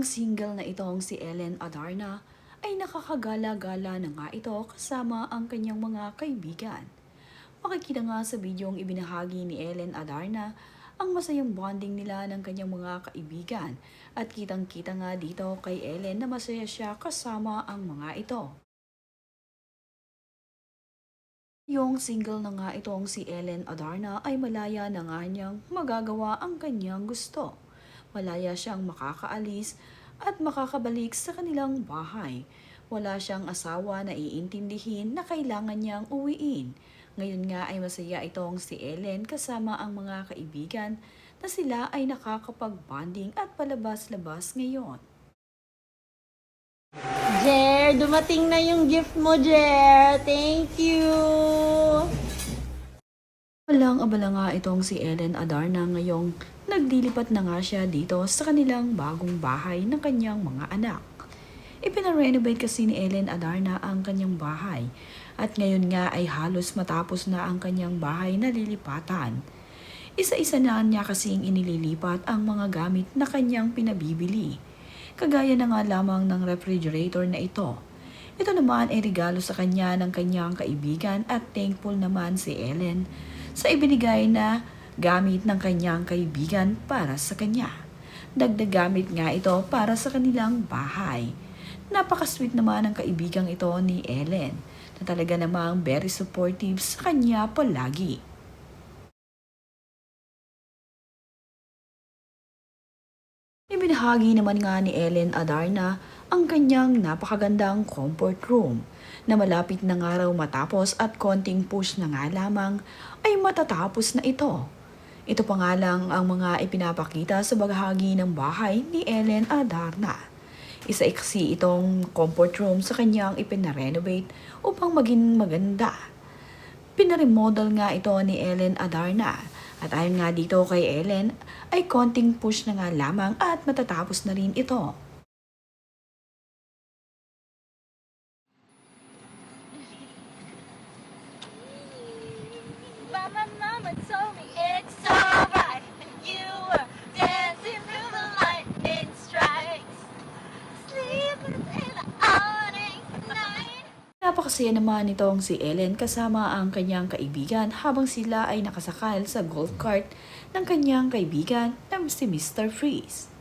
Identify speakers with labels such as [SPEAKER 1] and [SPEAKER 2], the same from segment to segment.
[SPEAKER 1] single na itong si Ellen Adarna ay nakakagala-gala na nga ito kasama ang kanyang mga kaibigan. Makikita nga sa bidyong ibinahagi ni Ellen Adarna ang masayang bonding nila ng kanyang mga kaibigan at kitang-kita nga dito kay Ellen na masaya siya kasama ang mga ito. Yung single na nga itong si Ellen Adarna ay malaya na nga niyang magagawa ang kanyang gusto. Malaya siyang makakaalis at makakabalik sa kanilang bahay. Wala siyang asawa na iintindihin na kailangan niyang uwiin. Ngayon nga ay masaya itong si Ellen kasama ang mga kaibigan na sila ay nakakapag-bonding at palabas-labas ngayon.
[SPEAKER 2] Jer, dumating na yung gift mo, Jer. Thank you.
[SPEAKER 1] Walang abala nga itong si Ellen Adarna ngayong naglilipat na nga siya dito sa kanilang bagong bahay ng kanyang mga anak. Ipinarenovate kasi ni Ellen Adarna ang kanyang bahay at ngayon nga ay halos matapos na ang kanyang bahay na lilipatan. Isa-isa na niya kasing inililipat ang mga gamit na kanyang pinabibili. Kagaya na nga lamang ng refrigerator na ito. Ito naman ay regalo sa kanya ng kanyang kaibigan at thankful naman si Ellen sa ibinigay na gamit ng kanyang kaibigan para sa kanya. Dagdag gamit nga ito para sa kanilang bahay. Napaka-sweet naman ang kaibigang ito ni Ellen na talaga namang very supportive sa kanya palagi. Ibinahagi naman nga ni Ellen Adarna ang kanyang napakagandang comfort room na malapit na nga raw matapos at konting push na nga lamang ay matatapos na ito. Ito pa nga lang ang mga ipinapakita sa bahagi ng bahay ni Ellen Adarna. Isa-iksi itong comfort room sa kanyang ipinarenovate upang maging maganda. Pinaremodel nga ito ni Ellen Adarna. At ayon nga dito kay Ellen, ay konting push na nga lamang at matatapos na rin ito.
[SPEAKER 2] Mama told me it's alright. You were dancing through the lightning strikes. Sleepless in the awning night.
[SPEAKER 1] Napakasaya naman nitong si Ellen kasama ang kanyang kaibigan habang sila ay nakasakal sa golf cart ng kanyang kaibigan na si Mr. Freeze.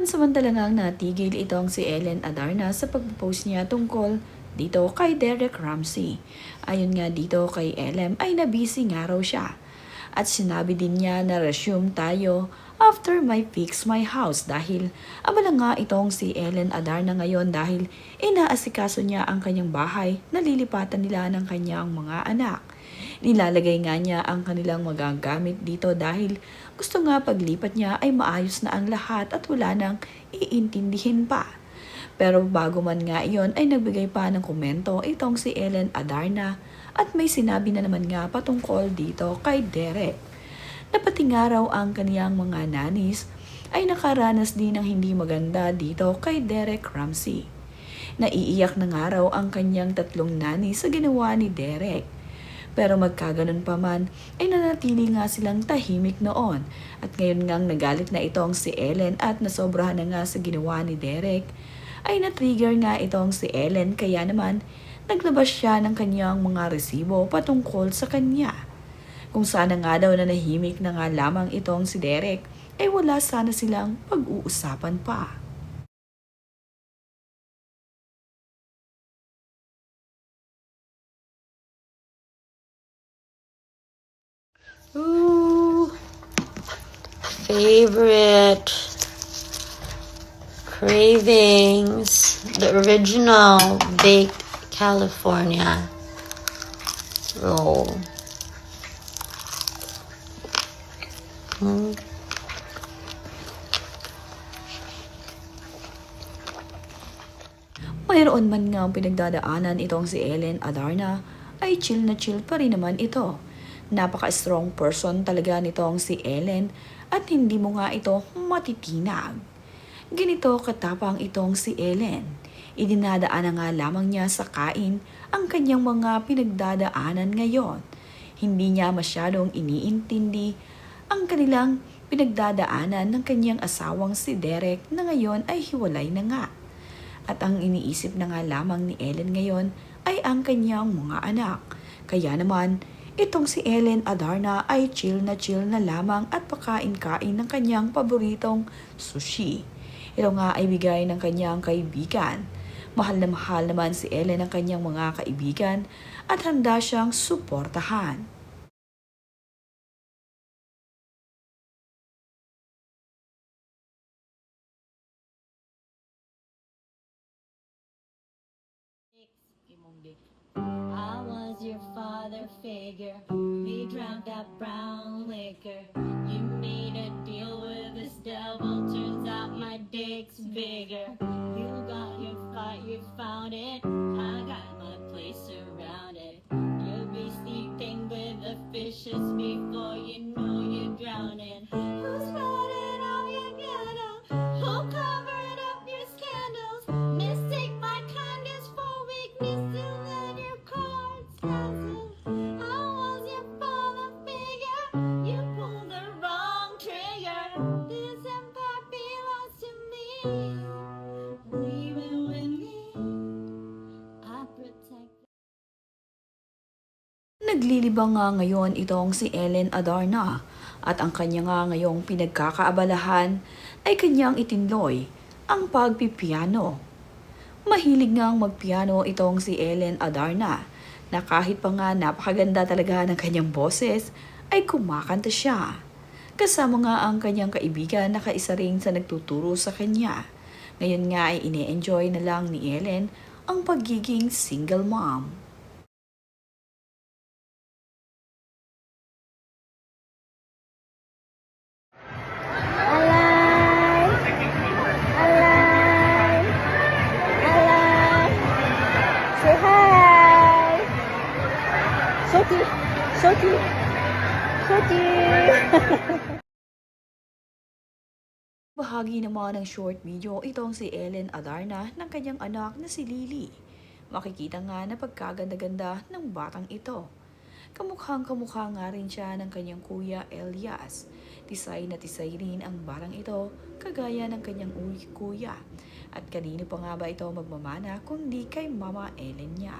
[SPEAKER 1] Samantala nga natigil itong si Ellen Adarna sa pag-post niya tungkol dito kay Derek Ramsey. Ayon nga dito kay Ellen ay nabisi nga raw siya. At sinabi din niya na resume tayo after my fix my house dahil abala nga itong si Ellen Adarna ngayon dahil inaasikaso niya ang kanyang bahay na lilipatan nila ng kanyang mga anak. Nilalagay nga niya ang kanilang magagamit dito dahil gusto nga paglipat niya ay maayos na ang lahat at wala nang iintindihin pa. Pero bago man nga iyon ay nagbigay pa ng komento itong si Ellen Adarna at may sinabi na naman nga patungkol dito kay Derek. Na pati nga raw ang kaniyang mga nanis ay nakaranas din ng hindi maganda dito kay Derek Ramsey. Naiiyak na nga raw ang kanyang tatlong nanis sa ginawa ni Derek. Pero magkaganon pa man ay nanatili nga silang tahimik noon at ngayon ngang nagalit na itong si Ellen at nasobrahan na nga sa ginawa ni Derek ay na-trigger nga itong si Ellen kaya naman naglabas siya ng kanyang mga resibo patungkol sa kanya. Kung sana nga daw na nahimik na nga lamang itong si Derek ay wala sana silang pag-uusapan pa.
[SPEAKER 2] Ooh, favorite cravings. The original baked California roll. Mm.
[SPEAKER 1] Mayroon man nga ang pinagdadaanan itong si Ellen Adarna ay chill na chill pa rin naman ito. Napaka-strong person talaga nitong si Ellen at hindi mo nga ito matitinag. Ganito katapang itong si Ellen. Idinadaan na nga lamang niya sa kain ang kanyang mga pinagdadaanan ngayon. Hindi niya masyadong iniintindi ang kanilang pinagdadaanan ng kanyang asawang si Derek na ngayon ay hiwalay na nga. At ang iniisip na nga lamang ni Ellen ngayon ay ang kanyang mga anak. Kaya naman, itong si Ellen Adarna ay chill na lamang at pakain-kain ng kanyang paboritong sushi. Ito nga ay bigay ng kanyang kaibigan. Mahal na mahal naman si Ellen ng kanyang mga kaibigan at handa siyang suportahan.
[SPEAKER 2] I was your father figure. We drank that brown liquor. You made a deal with this devil. Turns out my dick's bigger. You got your fight, you found it. I got my place surrounded. You'll be sleeping with the fishes before you know you're drowning. Who's running out your ghetto? Who covered up your scandals? Mistake my kindness for weakness to let your cards dazzle. I was your father figure. You pulled the wrong trigger. This empire belongs to me. Leave it with me. I protect.
[SPEAKER 1] Naglilibang nga ngayon itong si Ellen Adarna at ang kanya nga ngayong pinagkakaabalahan ay kanyang itinloy ang pagpipiano. Mahilig ngang magpiano itong si Ellen Adarna na kahit pa nga napakaganda talaga ng kanyang boses ay kumakanta siya. Kasama nga ang kanyang kaibigan na kaisa rin sa nagtuturo sa kanya. Ngayon nga ay ine-enjoy na lang ni Ellen ang pagiging single mom.
[SPEAKER 2] Alive! Alive! Alive! Say hi! Shoti! Shoti! Shoti!
[SPEAKER 1] Bahagi naman ng short video itong si Ellen Adarna ng kanyang anak na si Lily. Makikita nga na pagkaganda-ganda ng batang ito. Kamukhang-kamukha nga rin siya ng kanyang kuya Elias. Tisay na tisay rin ang batang ito, kagaya ng kanyang kuya. At kanino pa nga ba ito magmamana kundi kay Mama Ellen niya.